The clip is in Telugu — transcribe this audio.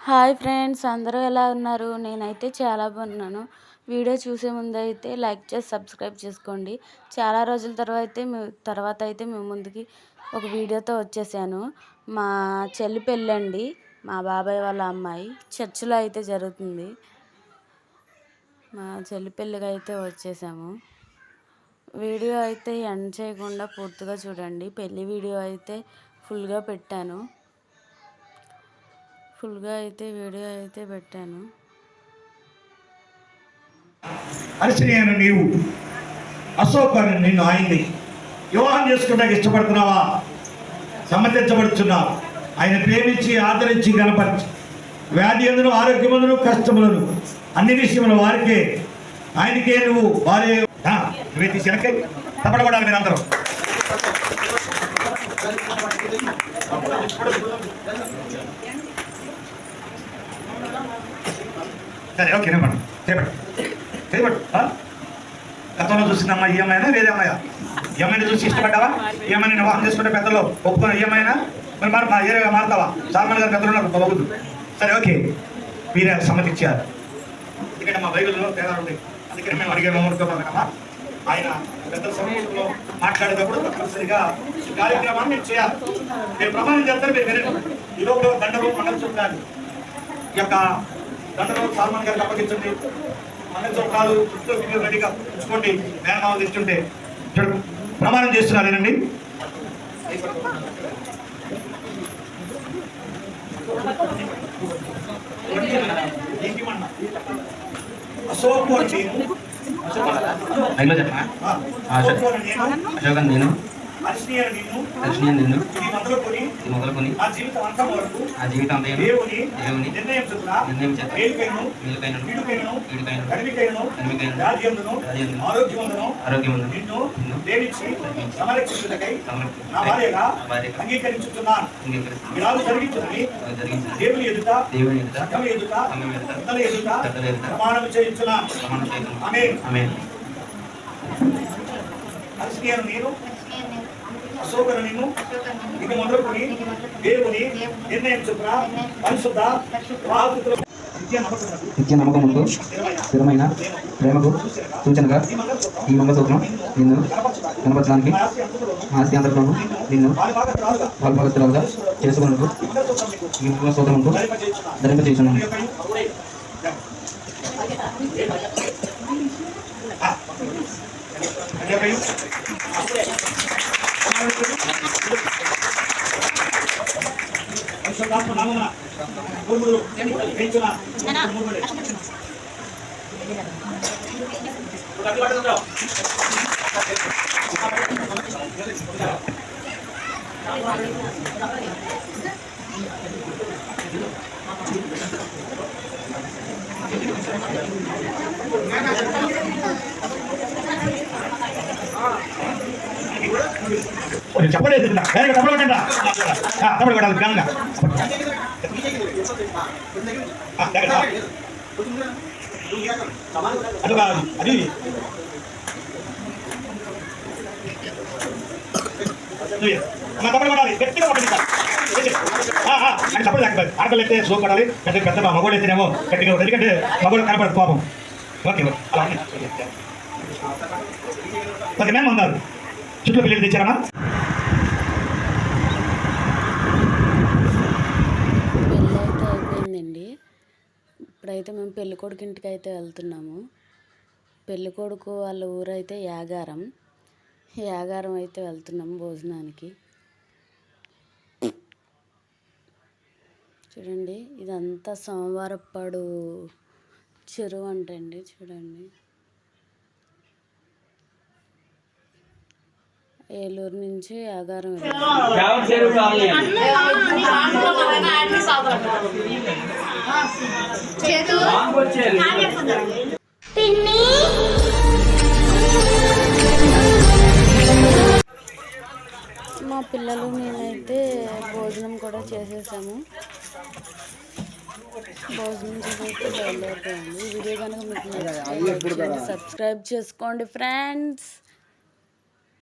హాయ్ ఫ్రెండ్స్, అందరూ ఎలా ఉన్నారు? నేనైతే చాలా బాగున్నాను. వీడియో చూసే ముందు అయితే లైక్ చేసి సబ్స్క్రైబ్ చేసుకోండి. చాలా రోజుల తర్వాత అయితే మేము ముందుకి ఒక వీడియోతో వచ్చేసాను. మా చెల్లి పెళ్ళండి, మా బాబాయ్ వాళ్ళ అమ్మాయి చర్చిలో అయితే జరుగుతుంది. మా చెల్లి పెళ్ళికి అయితే వచ్చేసాము. వీడియో అయితే ఎండ్ చేయకుండా పూర్తిగా చూడండి. పెళ్ళి వీడియో అయితే ఫుల్గా పెట్టాను. వీడియో అయితే పెట్టాను. అరిసినేను నీవు అశోకాన్ని నిన్ను ఆయన్ని వివాహం చేసుకుంటానికి ఇష్టపడుతున్నావా? సమ్మతించబడుతున్నావు. ఆయన ప్రేమించి ఆదరించి గణపరిచి వ్యాధి ఎందును ఆరోగ్యమందును కష్టములను అన్ని విషయములు వారికే ఆయనకే నువ్వు వారే తీసినకే తప్పడబడాలి. మీరు అందరూ సరే, ఓకే, నిలబడి చేయబడి గతంలో చూసిందమ్మా ఈ అమ్మాయినా వేరే అమ్మాయా? ఈ అమ్మాయిని చూసి ఇష్టపడ్డావా? ఈ అమ్మాయిని వివాహం చేసుకుంటే పెద్దలు ఒప్పుకున్న ఈ అమ్మాయినా మరి మా ఏరియా మారుతావా? సాల్మాన్ గారు పెద్దలు ఉన్నారు బాగుంది. సరే, ఓకే, మీరే సమ్మతిచ్చారు. ఎందుకంటే మా బైబిల్లో తేడా ఉంది. అందుకని మేము అడిగే మమ్మల్ని ఆయన పెద్దల సమయంలో మాట్లాడేటప్పుడు తప్పనిసరిగా ఈ కార్యక్రమాన్ని నేను చేయాలి. నేను ప్రమాణం చేస్తాను, మీరు వినండి. ఈ లోపల దండలు మంగళసూత్రాలు ఈ యొక్క దండలు సాల్మాన్ గారికి అప్పగించండి. మంగళసూత్రాలు చుట్టూ రెడీగా ఉంచుకోండి. మేనమామ తెచ్చుంటే చూడు ప్రమాణం చేస్తున్నారేనండి. అశోక్ నేను మొదలుకొని ఆ జీవితం దేవుని నిర్ణయం చేత దేవుని ఎదుట ప్రమాణం చేయించున్నాను. నేను అశోకను నిన్ను ఇక మొదలుకొని దేవుని నిర్ణయం చొప్పున పరిశుద్ధ నిత్య నమ్మకముకు స్థిరమైన ప్రేమకు సూచనగా ఈ మంగళసూత్రం నిన్ను కనపరచడానికి ఆస్తి అంతరంలో నిన్ను పాల్పగస్తులుగా చేసుకున్నట్టు ఈ మంగళసూత్రముకు ధరింపచేస్తున్నాను. చెప్పలేదు తప్పకుండా కొడాలి గంగా అది తప్పడాలి గట్టిగా తప్పదు. ఆడపిల్ల అయితే సోపడాలి, పెద్ద పెద్ద మగోడు అయితేనేమో గట్టిగా ఉంటుంది. ఎందుకంటే మగోడు కనపడదు పాపం. ఓకే, అలా ఓకే. మేము ఉన్నారు చుట్టూ పిల్లలు తెచ్చారమ్మా. పెళ్ళి అయితే అయిపోయిందండి. ఇప్పుడైతే మేము పెళ్ళికొడుకు ఇంటికి అయితే వెళ్తున్నాము. పెళ్ళికొడుకు వాళ్ళ ఊరైతే యాగారం అయితే వెళ్తున్నాము భోజనానికి. చూడండి, ఇదంతా సోమవారపాడు చెరువు అంటండి. చూడండి, ఏలూరు నుంచి యాగారం మా పిల్లలు మేమైతే భోజనం కూడా చేసేసాము. భోజనం చేసి బయలుదేరిపోయింది. వీడియో కనుక మీకు నచ్చితే సబ్స్క్రైబ్ చేసుకోండి ఫ్రెండ్స్.